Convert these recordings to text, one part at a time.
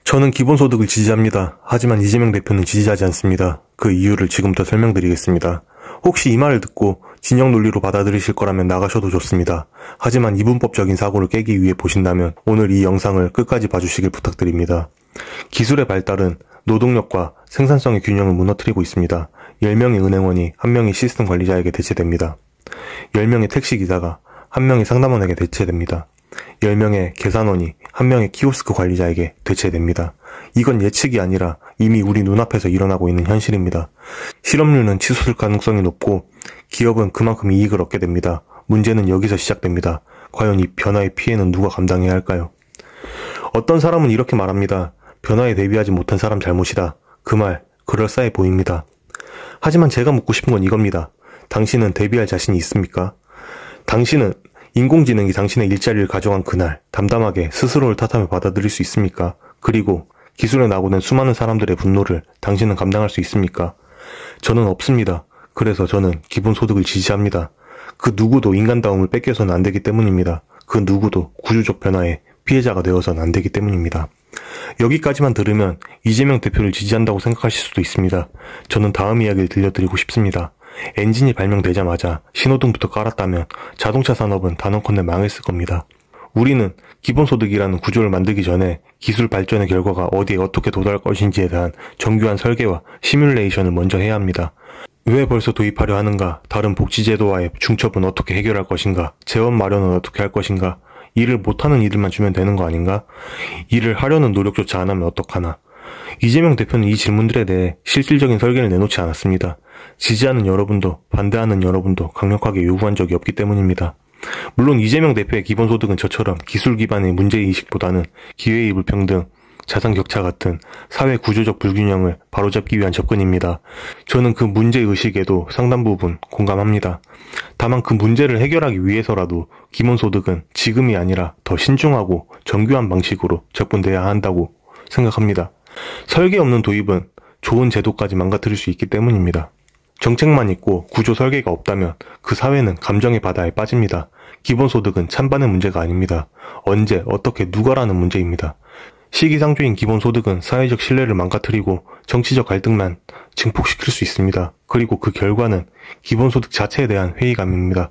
저는 기본소득을 지지합니다. 하지만 이재명 대표는 지지하지 않습니다. 그 이유를 지금부터 설명드리겠습니다. 혹시 이 말을 듣고 진영 논리로 받아들이실 거라면 나가셔도 좋습니다. 하지만 이분법적인 사고를 깨기 위해 보신다면 오늘 이 영상을 끝까지 봐주시길 부탁드립니다. 기술의 발달은 노동력과 생산성의 균형을 무너뜨리고 있습니다. 10명의 은행원이 1명의 시스템 관리자에게 대체됩니다. 10명의 택시기사가 1명의 상담원에게 대체됩니다. 10명의 계산원이 1명의 키오스크 관리자에게 대체됩니다. 이건 예측이 아니라 이미 우리 눈앞에서 일어나고 있는 현실입니다. 실업률은 치솟을 가능성이 높고 기업은 그만큼 이익을 얻게 됩니다. 문제는 여기서 시작됩니다. 과연 이 변화의 피해는 누가 감당해야 할까요? 어떤 사람은 이렇게 말합니다. 변화에 대비하지 못한 사람 잘못이다. 그 말 그럴싸해 보입니다. 하지만 제가 묻고 싶은 건 이겁니다. 당신은 대비할 자신이 있습니까? 당신은 인공지능이 당신의 일자리를 가져간 그날 담담하게 스스로를 탓하며 받아들일 수 있습니까? 그리고 기술에 낙오된 수많은 사람들의 분노를 당신은 감당할 수 있습니까? 저는 없습니다. 그래서 저는 기본소득을 지지합니다. 그 누구도 인간다움을 뺏겨서는 안 되기 때문입니다. 그 누구도 구조적 변화의 피해자가 되어서는 안 되기 때문입니다. 여기까지만 들으면 이재명 대표를 지지한다고 생각하실 수도 있습니다. 저는 다음 이야기를 들려드리고 싶습니다. 엔진이 발명되자마자 신호등부터 깔았다면 자동차 산업은 단언컨대 망했을 겁니다. 우리는 기본소득이라는 구조를 만들기 전에 기술 발전의 결과가 어디에 어떻게 도달할 것인지에 대한 정교한 설계와 시뮬레이션을 먼저 해야 합니다. 왜 벌써 도입하려 하는가? 다른 복지제도와의 중첩은 어떻게 해결할 것인가? 재원 마련은 어떻게 할 것인가? 일을 못하는 이들만 주면 되는 거 아닌가? 일을 하려는 노력조차 안 하면 어떡하나? 이재명 대표는 이 질문들에 대해 실질적인 설계를 내놓지 않았습니다. 지지하는 여러분도 반대하는 여러분도 강력하게 요구한 적이 없기 때문입니다. 물론 이재명 대표의 기본소득은 저처럼 기술 기반의 문제의식보다는 기회의 불평등, 자산격차 같은 사회 구조적 불균형을 바로잡기 위한 접근입니다. 저는 그 문제의식에도 상당 부분 공감합니다. 다만 그 문제를 해결하기 위해서라도 기본소득은 지금이 아니라 더 신중하고 정교한 방식으로 접근돼야 한다고 생각합니다. 설계 없는 도입은 좋은 제도까지 망가뜨릴 수 있기 때문입니다. 정책만 있고 구조 설계가 없다면 그 사회는 감정의 바다에 빠집니다. 기본소득은 찬반의 문제가 아닙니다. 언제, 어떻게, 누가라는 문제입니다. 시기상조인 기본소득은 사회적 신뢰를 망가뜨리고 정치적 갈등만 증폭시킬 수 있습니다. 그리고 그 결과는 기본소득 자체에 대한 회의감입니다.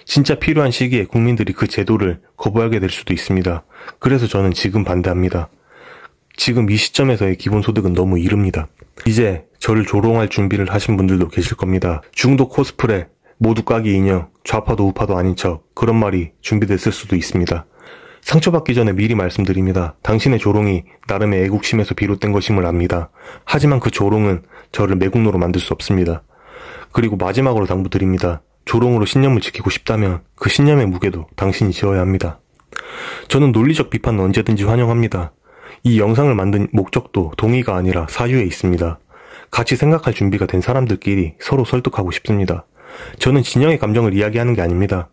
진짜 필요한 시기에 국민들이 그 제도를 거부하게 될 수도 있습니다. 그래서 저는 지금 반대합니다. 지금 이 시점에서의 기본소득은 너무 이릅니다. 이제 저를 조롱할 준비를 하신 분들도 계실 겁니다. 중도 코스프레, 모두 까기 인형, 좌파도 우파도 아닌 척 그런 말이 준비됐을 수도 있습니다. 상처받기 전에 미리 말씀드립니다. 당신의 조롱이 나름의 애국심에서 비롯된 것임을 압니다. 하지만 그 조롱은 저를 매국노로 만들 수 없습니다. 그리고 마지막으로 당부드립니다. 조롱으로 신념을 지키고 싶다면 그 신념의 무게도 당신이 지어야 합니다. 저는 논리적 비판은 언제든지 환영합니다. 이 영상을 만든 목적도 동의가 아니라 사유에 있습니다. 같이 생각할 준비가 된 사람들끼리 서로 설득하고 싶습니다. 저는 진영의 감정을 이야기하는 게 아닙니다.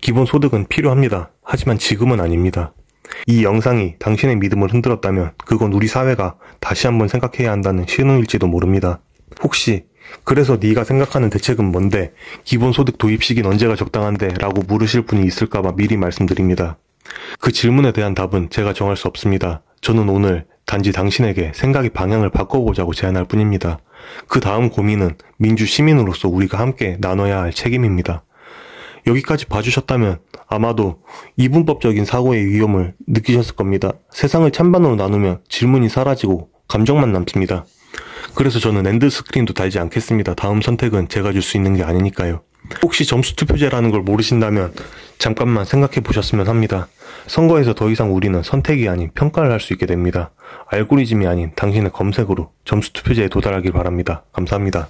기본소득은 필요합니다. 하지만 지금은 아닙니다. 이 영상이 당신의 믿음을 흔들었다면 그건 우리 사회가 다시 한번 생각해야 한다는 신호일지도 모릅니다. 혹시 그래서 네가 생각하는 대책은 뭔데? 기본소득 도입 시기는 언제가 적당한데? 라고 물으실 분이 있을까봐 미리 말씀드립니다. 그 질문에 대한 답은 제가 정할 수 없습니다. 저는 오늘 단지 당신에게 생각의 방향을 바꿔보자고 제안할 뿐입니다. 그 다음 고민은 민주 시민으로서 우리가 함께 나눠야 할 책임입니다. 여기까지 봐주셨다면 아마도 이분법적인 사고의 위험을 느끼셨을 겁니다. 세상을 찬반으로 나누면 질문이 사라지고 감정만 남습니다. 그래서 저는 엔드스크린도 달지 않겠습니다. 다음 선택은 제가 줄 수 있는 게 아니니까요. 혹시 점수투표제라는 걸 모르신다면 잠깐만 생각해 보셨으면 합니다. 선거에서 더 이상 우리는 선택이 아닌 평가를 할 수 있게 됩니다. 알고리즘이 아닌 당신의 검색으로 점수투표제에 도달하길 바랍니다. 감사합니다.